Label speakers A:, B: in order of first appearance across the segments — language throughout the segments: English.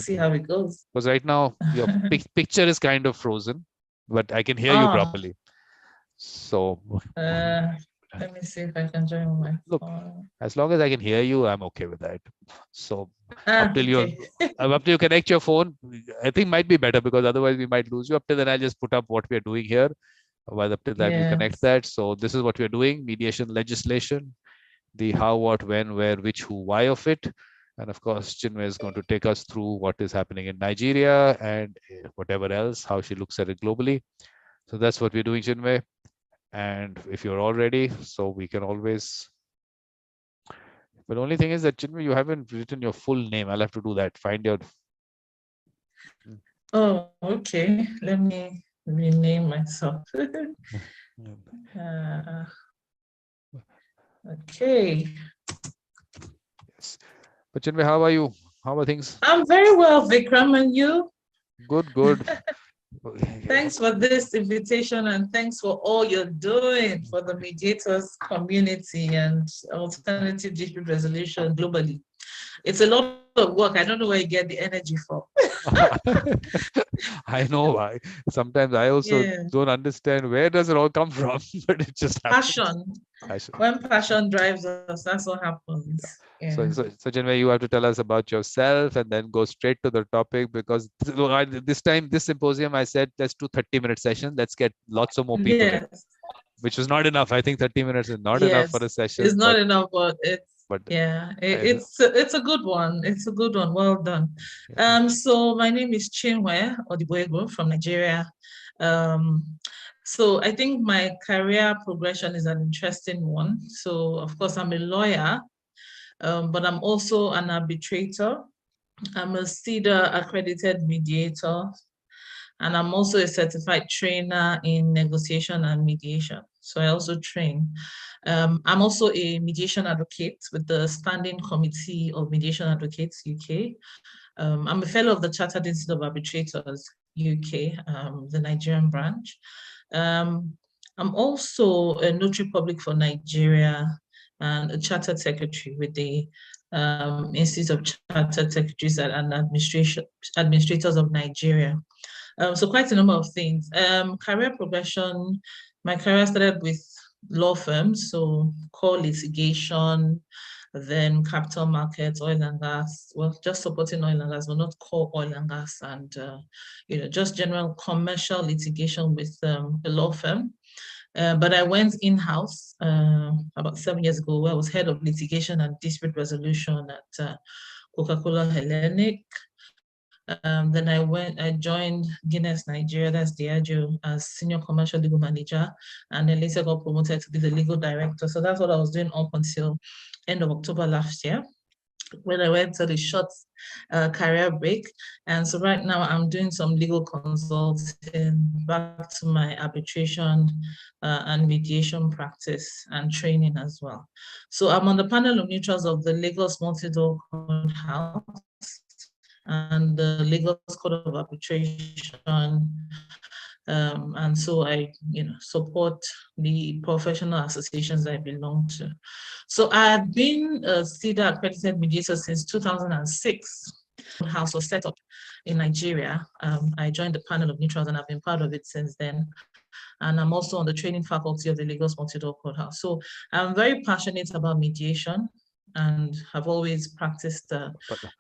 A: See how it goes.
B: Because right now your picture is kind of frozen, but I can hear you
A: Ah,
B: properly. So
A: let me see if I can join my
B: look,
A: phone.
B: as long as I can hear you, I'm okay with that. So up
A: Ah,
B: till you,
A: okay.
B: up till you connect your phone, I think might be better because otherwise we might lose you. Up till then, I'll just put up what we are doing here. While up till that, we'll connect
A: Yes.
B: that. So this is what we are doing: mediation legislation, the how, what, when, where, which, who, why of it. And of course, Chinwe is going to take us through what is happening in Nigeria and whatever else, how she looks at it globally. So that's what we're doing, Chinwe. And if you're all ready, so we can always. But the only thing is that Chinwe, you haven't written your full name. I'll have to do that. Find your.
A: Oh, okay. Let me rename myself. Okay.
B: Yes. But Chinwe, how are you? How are things?
A: I'm very well, Vikram, and you?
B: Good, good.
A: Thanks for this invitation and thanks for all you're doing for the mediators community and alternative dispute resolution globally. It's a lot of work. I don't know where you get the energy from.
B: I know why. Sometimes I also
A: Yeah,
B: don't understand where does it all come from, but it just happens.
A: passion.
B: Passion.
A: When passion drives us, that's what happens. Yeah.
B: So Chinmay, you have to tell us about yourself and then go straight to the topic because this time, this symposium, I said let's do 30-minute session. Let's get lots of more people in,
A: Yes.
B: which was not enough. I think 30 minutes is not enough for a
A: Yes.
B: session,
A: It's not enough, but
B: but
A: yeah,
B: I,
A: it's a good one. It's a good one. Well done.
B: yeah.
A: So my name is Chinwe Odigboegwu from Nigeria. Um, so I think my career progression is an interesting one. So of course I'm a lawyer, but I'm also an arbitrator. I'm a CEDA accredited mediator, and I'm also a certified trainer in negotiation and mediation. So I also train. I'm also a mediation advocate with the Standing Committee of Mediation Advocates UK. I'm a fellow of the Chartered Institute of Arbitrators UK, the Nigerian branch. Um, I'm also a notary public for Nigeria and a chartered secretary with the Institute of Chartered Secretaries and Administrators of Nigeria. So quite a number of things. Career progression, my career started with law firms, so core litigation, then capital markets, oil and gas, well, just supporting oil and gas, but not core oil and gas, and just general commercial litigation with a law firm. But I went in-house about 7 years ago, where I was head of litigation and dispute resolution at Coca-Cola Hellenic. Then I joined Guinness Nigeria, that's Diageo, as senior commercial legal manager, and then later got promoted to be the legal director. So that's what I was doing up until end of October last year, when I went to the short career break. And so right now I'm doing some legal consulting back to my arbitration and mediation practice and training as well. So I'm on the panel of neutrals of the Lagos Multi-Door House and the Lagos Code of Arbitration. And so I, support the professional associations I belong to. So I've been a CEDA accredited mediator since 2006. House was set up in Nigeria. I joined the panel of neutrals and I've been part of it since then. And I'm also on the training faculty of the Lagos Multi-Door Courthouse. So I'm very passionate about mediation and have always practiced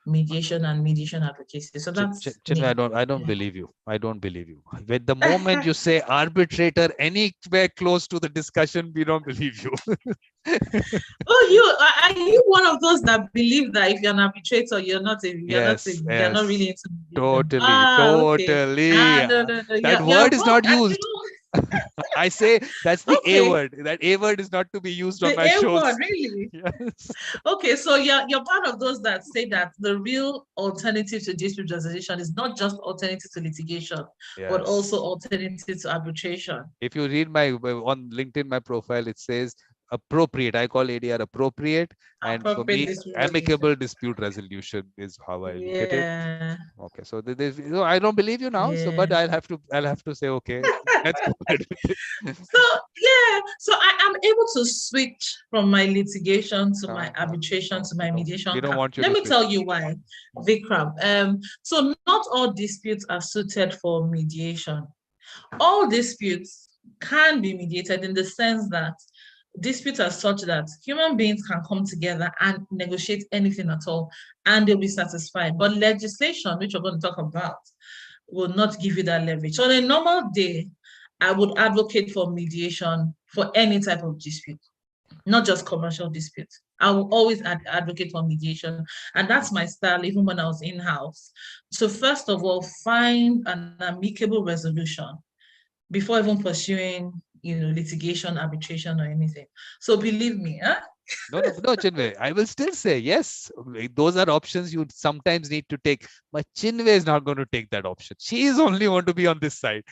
A: mediation and mediation advocacy. So that's
B: Chinmay,
A: me.
B: I don't
A: Yeah.
B: believe you. I don't believe you. When the moment you say arbitrator anywhere close to the discussion, we don't believe you.
A: Oh, are you one of those that believe that if you're an arbitrator,
B: Yes,
A: you're not
B: yes,
A: really into mediation?
B: totally,
A: Ah, okay.
B: totally.
A: No.
B: That
A: You're
B: word is
A: wrong.
B: not used. I say that's the A
A: Okay.
B: word. That A word is not to be used on
A: The
B: my
A: A word,
B: shows.
A: really?
B: Yes.
A: Okay, so you're part of those that say that the real alternative to dispute resolution is not just alternative to litigation, but also
B: Yes.
A: alternative to arbitration.
B: If you read my on LinkedIn, my profile, it says appropriate. I call ADR appropriate. And for
A: Appropriate
B: me,
A: dispute resolution.
B: amicable dispute resolution is how I look at it.
A: Yeah,
B: Okay. So I don't believe you now. So, but
A: yeah.
B: I'll have to say, okay. Let's go ahead with it.
A: So yeah, so I am able to switch from my litigation to my arbitration to my mediation.
B: We don't want you
A: Let
B: to
A: me
B: switch.
A: tell you why, Vikram. So not all disputes are suited for mediation. All disputes can be mediated in the sense that disputes are such that human beings can come together and negotiate anything at all, and they'll be satisfied. But legislation, which we're going to talk about, will not give you that leverage. So on a normal day, I would advocate for mediation for any type of dispute, not just commercial disputes. I will always advocate for mediation. And that's my style, even when I was in-house. So first of all, find an amicable resolution before even pursuing, litigation, arbitration, or anything. So believe me, huh?
B: No, Chinwe. I will still say yes. Those are options you sometimes need to take. But Chinwe is not going to take that option. She is only want to be on this side.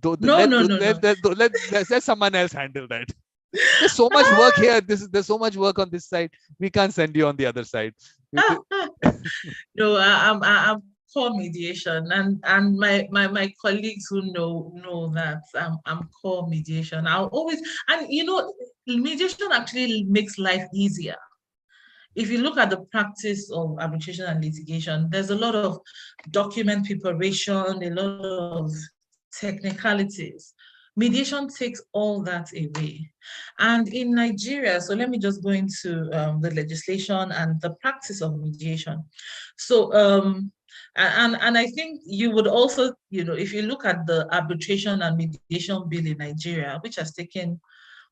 A: No.
B: Let someone else handle that. There's so much work here. There's so much work on this side. We can't send you on the other side.
A: No, I'm for mediation, and my colleagues who know that I'm for mediation. I'll always, and mediation actually makes life easier. If you look at the practice of arbitration and litigation, there's a lot of document preparation, a lot of technicalities. Mediation takes all that away. And in Nigeria, so let me just go into the legislation and the practice of mediation. So, and I think you would also, if you look at the arbitration and mediation bill in Nigeria, which has taken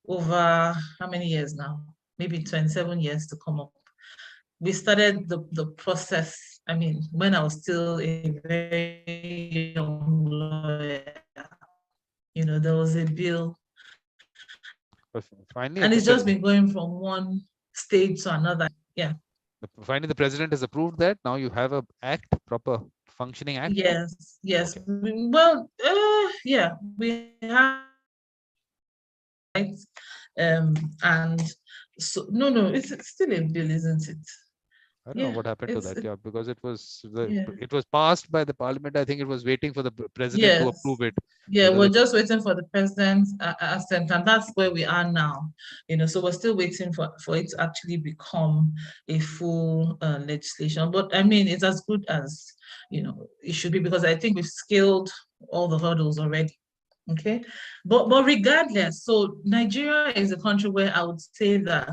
A: over how many years now? Maybe 27 years to come up. We started the process, when I was still a very young lawyer, there was a bill.
B: Finally,
A: and it's just been going from one stage to another. Yeah.
B: Finally, the president has approved that. Now you have a proper functioning act.
A: Yes. Okay. Well, yeah, we have, right? And so no, it's still a bill, isn't it?
B: I don't know what happened to that. Yeah, because it was passed by the parliament. I think it was waiting for the president to approve it.
A: Yeah, we're just waiting for the president's assent, and that's where we are now. So we're still waiting for it to actually become a full legislation. But it's as good as it should be, because I think we've scaled all the hurdles already. Okay, but regardless, so Nigeria is a country where I would say that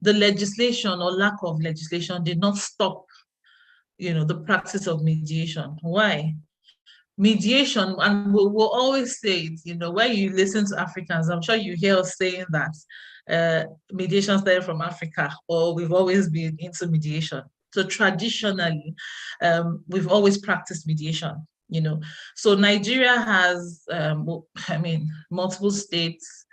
A: the legislation or lack of legislation did not stop, the practice of mediation. Why? Mediation, and we'll always say it, when you listen to Africans, I'm sure you hear us saying that mediation started from Africa, or we've always been into mediation. So traditionally, we've always practiced mediation. So Nigeria has, multiple states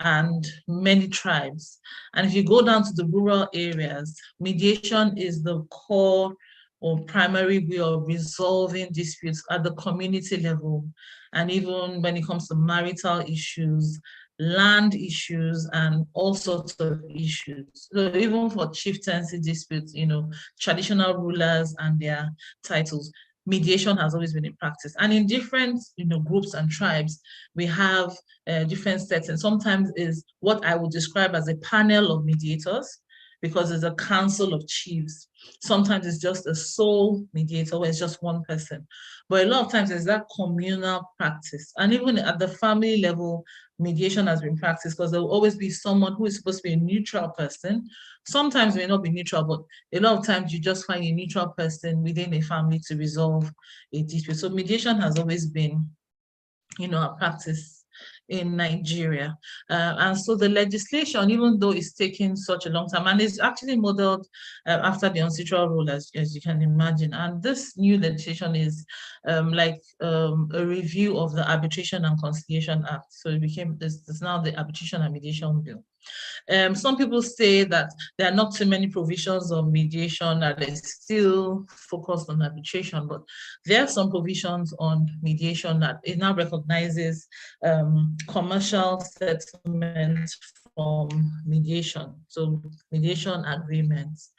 A: and many tribes. And if you go down to the rural areas, mediation is the core or primary way of resolving disputes at the community level. And even when it comes to marital issues, land issues, and all sorts of issues. So even for chieftaincy disputes, traditional rulers and their titles, mediation has always been in practice. And in different groups and tribes, we have different settings. Sometimes is what I would describe as a panel of mediators, because it's a council of chiefs. Sometimes it's just a sole mediator where it's just one person. But a lot of times it's that communal practice. And even at the family level, mediation has been practiced, because there will always be someone who is supposed to be a neutral person. Sometimes may not be neutral, but a lot of times you just find a neutral person within a family to resolve a dispute. So mediation has always been, a practice in Nigeria. And so the legislation, even though it's taking such a long time, and it's actually modeled after the UNCITRAL rule, as you can imagine. And this new legislation is like a review of the Arbitration and Conciliation Act. So it became, this now the Arbitration and Mediation Bill. Some people say that there are not too many provisions of mediation, that it's still focused on arbitration, but there are some provisions on mediation that it now recognizes commercial settlement from mediation, so mediation agreements,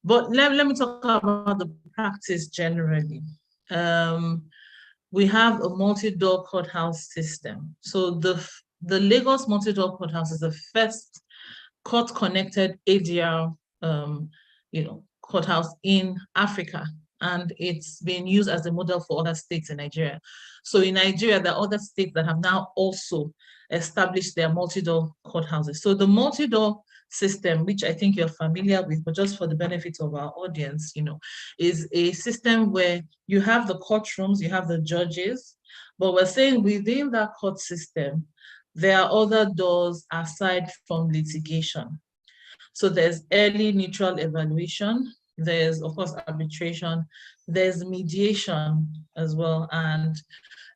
A: But let me talk about the practice generally. we have a multi-door courthouse system. So the Lagos multi-door courthouse is the first court-connected ADR, courthouse in Africa, and it's been used as a model for other states in Nigeria. So in Nigeria, there are other states that have now also established their multi-door courthouses. So the multi-door system, which I think you're familiar with, but just for the benefit of our audience, is a system where you have the courtrooms, you have the judges, but we're saying within that court system, there are other doors aside from litigation. So there's early neutral evaluation, there's of course arbitration, there's mediation as well, and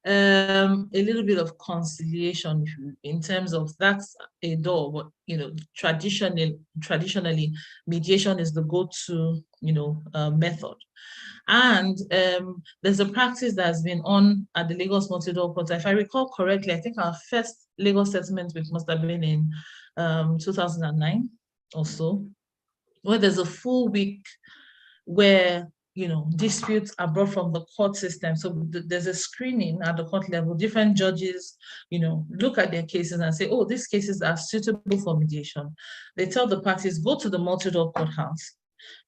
A: a little bit of conciliation in terms of that's a door, but traditionally mediation is the go-to method. And there's a practice that's been on at the Lagos Multi-Door Court. If I recall correctly, I think our first legal settlement which must have been in 2009 or so, where there's a full week where disputes are brought from the court system. So there's a screening at the court level. Different judges, look at their cases and say, oh, these cases are suitable for mediation. They tell the parties, go to the multi-door courthouse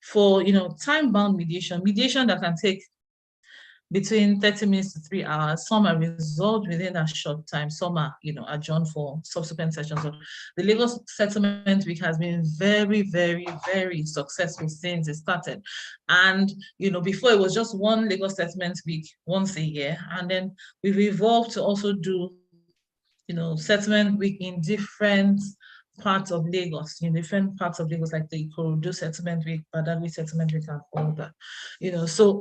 A: for, time-bound mediation that can take between 30 minutes to 3 hours. Some are resolved within a short time. Some are, adjourned for subsequent sessions. So the Lagos Settlement Week has been very, very, very successful since it started. And, before it was just one Lagos Settlement Week once a year. And then we've evolved to also do, Settlement Week in different parts of Lagos, different parts of Lagos, like the Ikorodu Settlement Week, Badagry Settlement Week, and all that, so,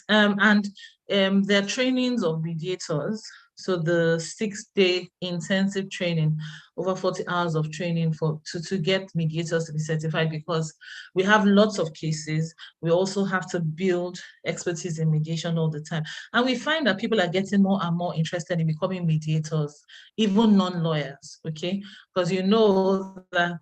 A: there are trainings of mediators. So the 6-day intensive training, over 40 hours of training to get mediators to be certified, because we have lots of cases. We also have to build expertise in mediation all the time. And we find that people are getting more and more interested in becoming mediators, even non-lawyers, okay? Because that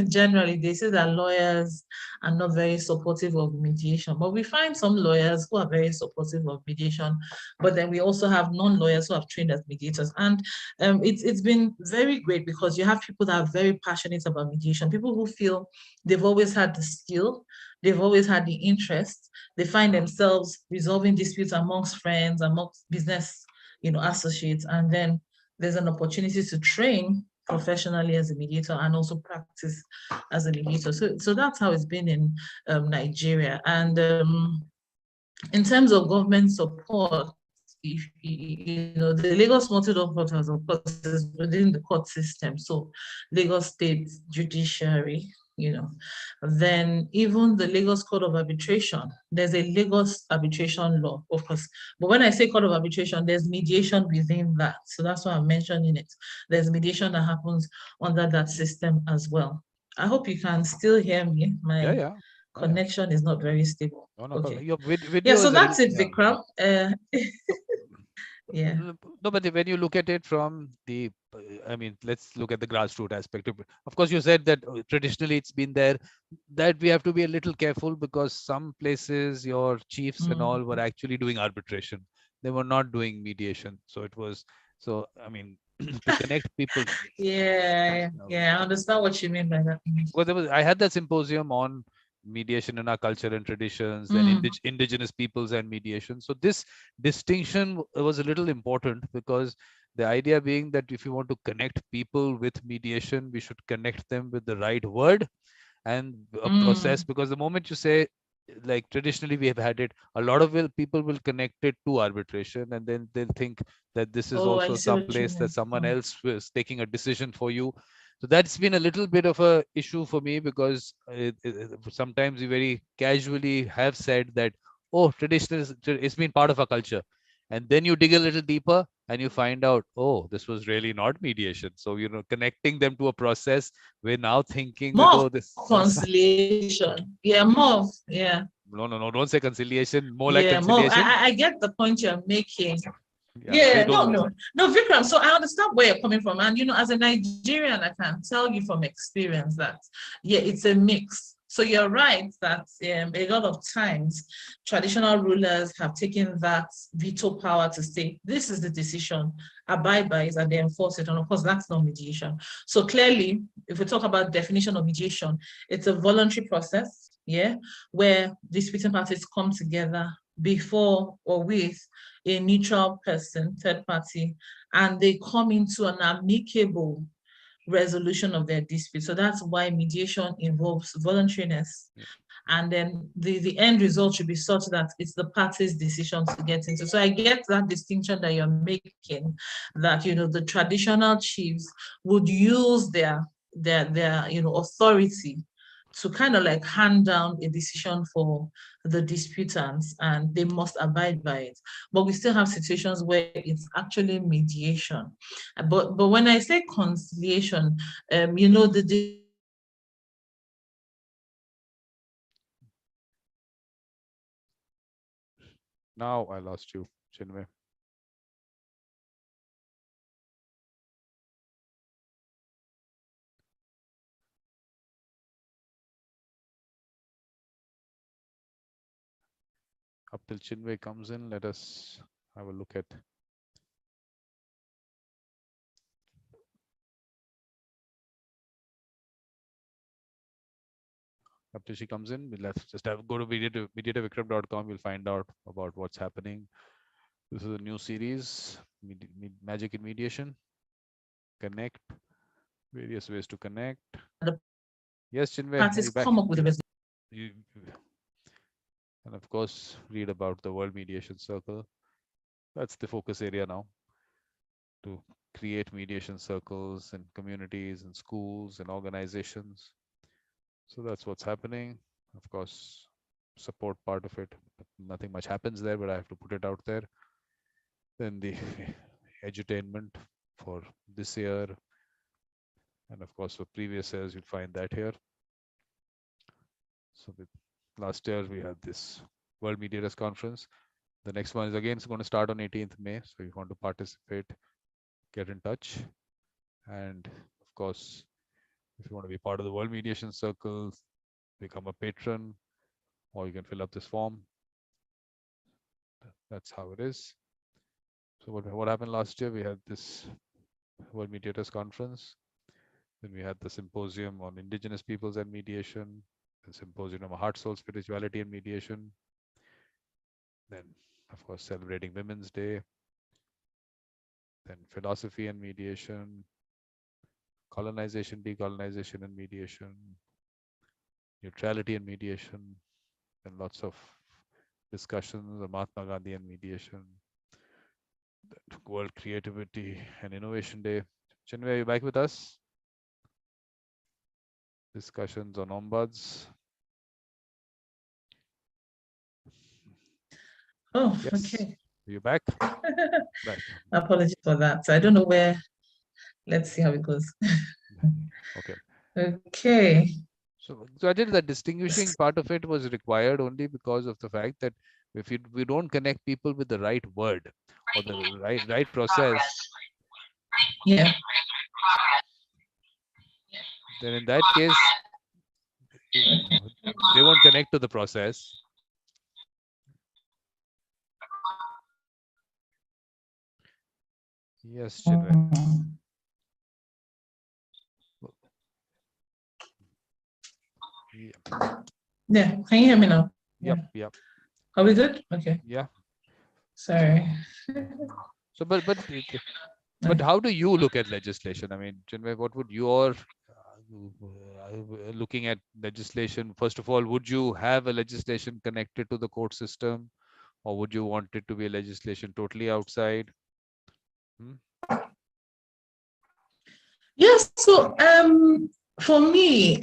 A: generally they say that lawyers are not very supportive of mediation, but we find some lawyers who are very supportive of mediation, but then we also have non-lawyers who have trained as mediators. And it's been very great, because you have people that are very passionate about mediation, people who feel they've always had the skill, they've always had the interest, they find themselves resolving disputes amongst friends, amongst business associates, and then there's an opportunity to train professionally as a mediator and also practice as a mediator. So that's how it's been in Nigeria. And in terms of government support, the Lagos Multi-Door Court, of course, is within the court system. So Lagos State Judiciary, then even the Lagos Code of Arbitration, there's a Lagos arbitration law, of course. But when I say Code of Arbitration, there's mediation within that. So that's why I'm mentioning it. There's mediation that happens under that system as well. I hope you can still hear me. My connection is not very stable.
B: No,
A: okay.
B: Your video
A: yeah, so that's it, Vikram. Yeah.
B: No, but when you look at it from the, let's look at the grassroots aspect of it. Of course, you said that traditionally it's been there, that we have to be a little careful, because some places your chiefs and all were actually doing arbitration. They were not doing mediation. So it was, to connect people.
A: Yeah, I understand what you mean by that.
B: Well, I had that symposium on mediation in our culture and traditions, then indigenous peoples and mediation. So this distinction was a little important, because the idea being that if you want to connect people with mediation, we should connect them with the right word and a process. Because the moment you say, like traditionally we have had it, a lot of people will connect it to arbitration, and then they'll think that this is also some place that someone else was taking a decision for you. So that's been a little bit of a issue for me, because sometimes we very casually have said that, oh, tradition it's been part of our culture. And then you dig a little deeper and you find out, oh, this was really not mediation. So, connecting them to a process, we're now thinking
A: more
B: that, oh, this
A: conciliation. No,
B: don't say conciliation, more like conciliation.
A: I get the point you're making. No, Vikram. So I understand where you're coming from. And, as a Nigerian, I can tell you from experience that, it's a mix. So you're right that a lot of times traditional rulers have taken that veto power to say, this is the decision, abide by it, and they enforce it. And of course, that's not mediation. So clearly, if we talk about definition of mediation, it's a voluntary process, yeah, where disputing parties come together before or with a neutral person, third party, and they come into an amicable resolution of their dispute. So that's why mediation involves voluntariness. Yeah. And then the end result should be such that it's the party's decision to get into. So I get that distinction that you're making, that, you know, the traditional chiefs would use their authority to kind of like hand down a decision for the disputants, and they must abide by it. But we still have situations where it's actually mediation. But when I say conciliation, you know,
B: Now I lost you, Chinwe. Up till Chinwe comes in, let us have a look at. Up till she comes in, let's just go to mediatorvikram.com. You'll find out about what's happening. This is a new series, Magic in Mediation. Connect, various ways to connect. Yes, Chinwe,
A: parties come up with a resolution.
B: And of course, read about the World Mediation Circle. That's the focus area now, to create mediation circles in communities and schools and organizations. So that's what's happening. Of course, support part of it, but nothing much happens there, but I have to put it out there. Then the edutainment for this year, and of course for previous years, you'll find that here. So last year we had this World Mediators Conference. The next one is again, it's going to start on 18th May. So if you want to participate, get in touch. And of course, if you want to be part of the World Mediation Circle, become a patron, or you can fill up this form. That's how it is. So what happened last year? We had this World Mediators Conference. Then we had the Symposium on Indigenous Peoples and Mediation, the Symposium on Heart, Soul, Spirituality and Mediation. Then, of course, celebrating Women's Day. Then Philosophy and Mediation, Colonization, Decolonization and Mediation, Neutrality and Mediation, and lots of discussions on Mahatma Gandhi and mediation, World Creativity and Innovation Day. Chinwe, are you back with us? Discussions on ombuds.
A: Oh, yes. Okay.
B: Are you back?
A: Right. Apologies for that. So I don't know where. Let's see how it goes.
B: Okay.
A: Okay.
B: So I think the distinguishing part of it was required only because of the fact that if we don't connect people with the right word or the right process,
A: yeah,
B: then in that case, they won't connect to the process. Yes, Chinwe.
A: Yeah, can you hear me now?
B: Yep.
A: Are we good? Okay.
B: Yeah.
A: Sorry.
B: So, but how do you look at legislation? I mean, Chinwe, what would your looking at legislation? First of all, would you have a legislation connected to the court system, or would you want it to be a legislation totally outside?
A: Yes. So, for me,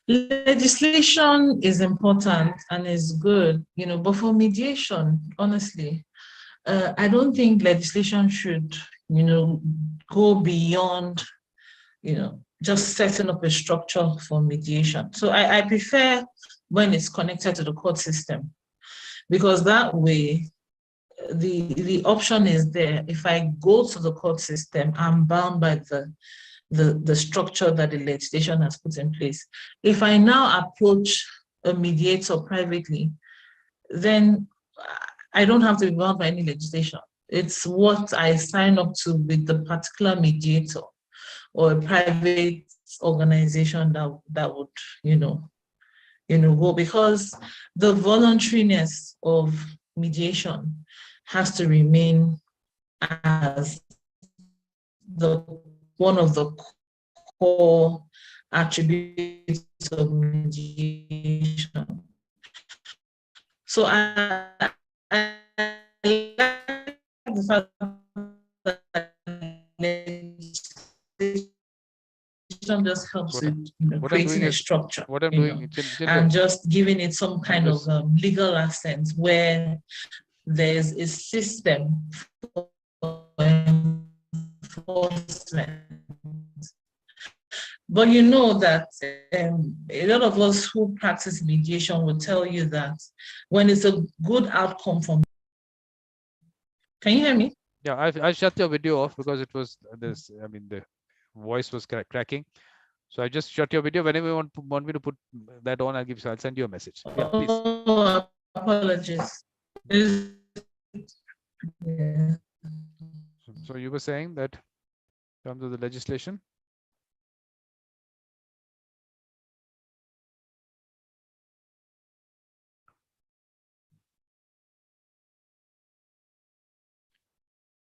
A: legislation is important and is good, you know, but for mediation, honestly, I don't think legislation should, you know, go beyond, you know, just setting up a structure for mediation. So I prefer when it's connected to the court system, because that way the option is there. If I go to the court system, I'm bound by the structure that the legislation has put in place. If I now approach a mediator privately, then I don't have to be bound by any legislation. It's what I sign up to with the particular mediator or a private organization that would, go, because the voluntariness of mediation has to remain as one of the core attributes of mediation. So I like the fact that legislation just helps with creating a structure, and just giving it some kind of legal assent where there's a system for enforcement. But you know that a lot of us who practice mediation will tell you that when it's a good outcome from. Can you hear me?
B: Yeah, I shut your video off because it was this. I mean, the voice was cracking. So I just shut your video. Whenever you want me to put that on, I'll send you a message. Yeah, please.
A: Oh, apologies. Yeah.
B: So you were saying that in terms of the legislation?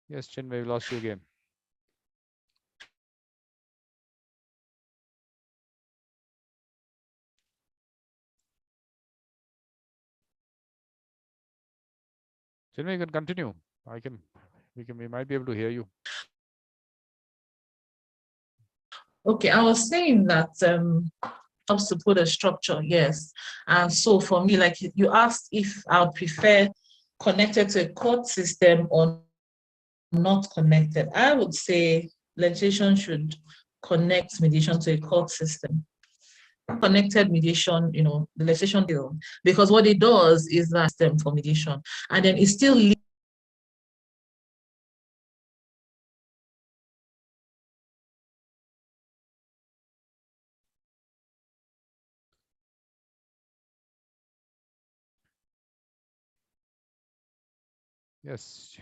B: Yes, Chinwe, we lost you again. Chinwe, you can continue. We might be able to hear you.
A: Okay, I was saying that helps to put a structure, yes. And so for me, like you asked if I would prefer connected to a court system or not connected, I would say legislation should connect mediation to a court system. Connected mediation, the legislation bill, because what it does is that system for mediation, and then it still
B: Yes.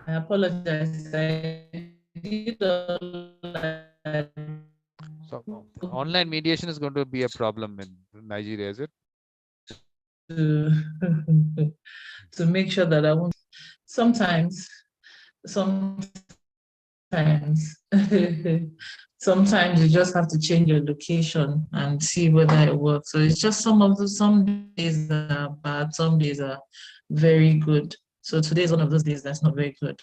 A: I apologize.
B: So online mediation is going to be a problem in Nigeria, is it?
A: To make sure that I won't. Sometimes sometimes you just have to change your location and see whether it works. So it's just some days are bad, some days are very good. So today is one of those days that's not very good,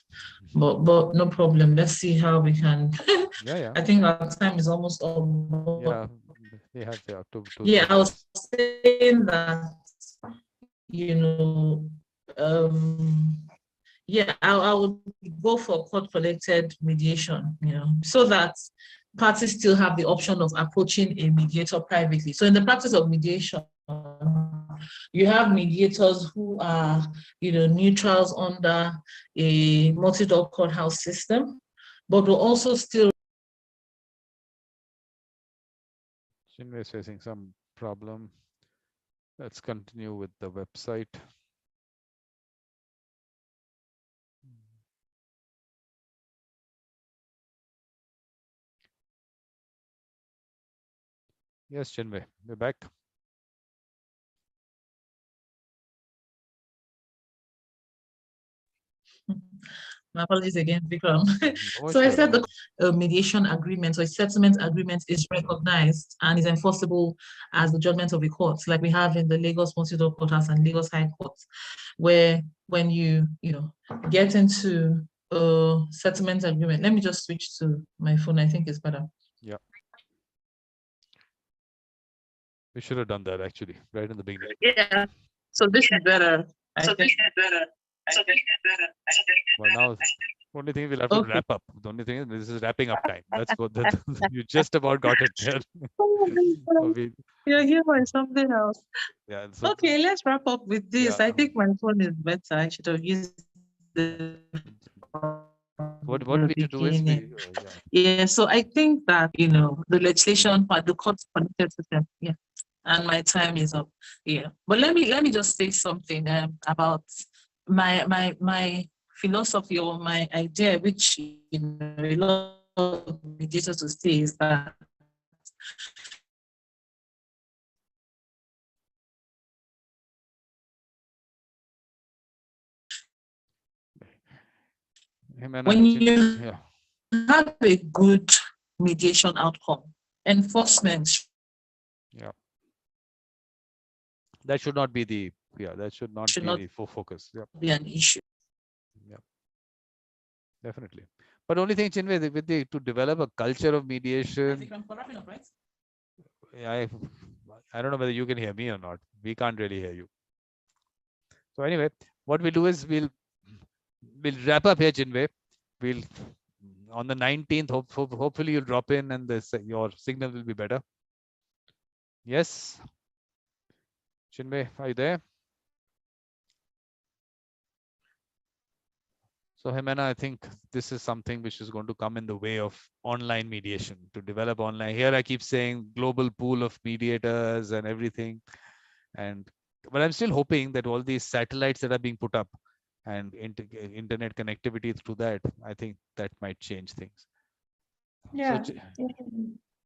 A: but no problem. Let's see how we can.
B: Yeah.
A: I think our time is almost over.
B: Yeah, they have to.
A: Yeah, I was saying that, yeah, I would go for court-connected mediation, so that parties still have the option of approaching a mediator privately. So in the practice of mediation, you have mediators who are, neutrals under a multi-door courthouse system, but will also still.
B: Chinwe is facing some problem. Let's continue with the website. Yes, Chinwe, we're back.
A: My apologies again, Vikram. So I said the mediation agreement or settlement agreement is recognized and is enforceable as the judgment of a court, like we have in the Lagos Multi-Door Courthouse and Lagos High Court, where when you get into a settlement agreement. Let me just switch to my phone. I think it's better.
B: Yeah. We should have done that actually right in the beginning.
A: Yeah. So this is better.
B: Well, now only thing we'll have to wrap up. The only thing is this is wrapping up time. That's what you just about got it there.
A: You're here for something else.
B: Yeah. So,
A: okay, let's wrap up with this. I think my phone is better. I should have used the
B: What
A: the
B: we to do is
A: beginning. Yeah, so I think that, you know, the legislation part, the court connected system, yeah, and my time is up. Yeah, but let me just say something about my philosophy or my idea, which, you know, a lot of mediators to say is that when you have a good mediation outcome, enforcement,
B: yeah, that should not be the that should not be the focus. Yeah,
A: be an issue.
B: yeah, definitely. But only thing, Chinwe, with the to develop a culture of mediation, I I don't know whether you can hear me or not. We can't really hear you. So anyway, what we'll do is we'll wrap up here, Chinwe. We'll on the 19th. Hopefully you'll drop in and your signal will be better. Yes, Chinwe, are you there? So Jimena, I think this is something which is going to come in the way of online mediation, to develop online. Here I keep saying global pool of mediators and everything. But I'm still hoping that all these satellites that are being put up and internet connectivity through that, I think that might change things.
A: Yeah.
B: So,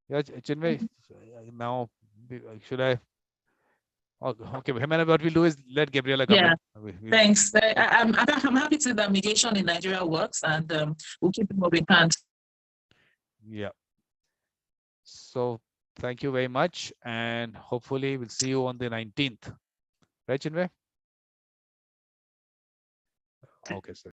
B: yeah, Chinwe, now should I? Okay, Hemana, what we'll do is let Gabriela come in.
A: Thanks. I'm happy to see that mediation in Nigeria works, and we'll keep it moving.
B: Yeah. So thank you very much, and hopefully we'll see you on the 19th. Right, Chinwe? Okay, sir.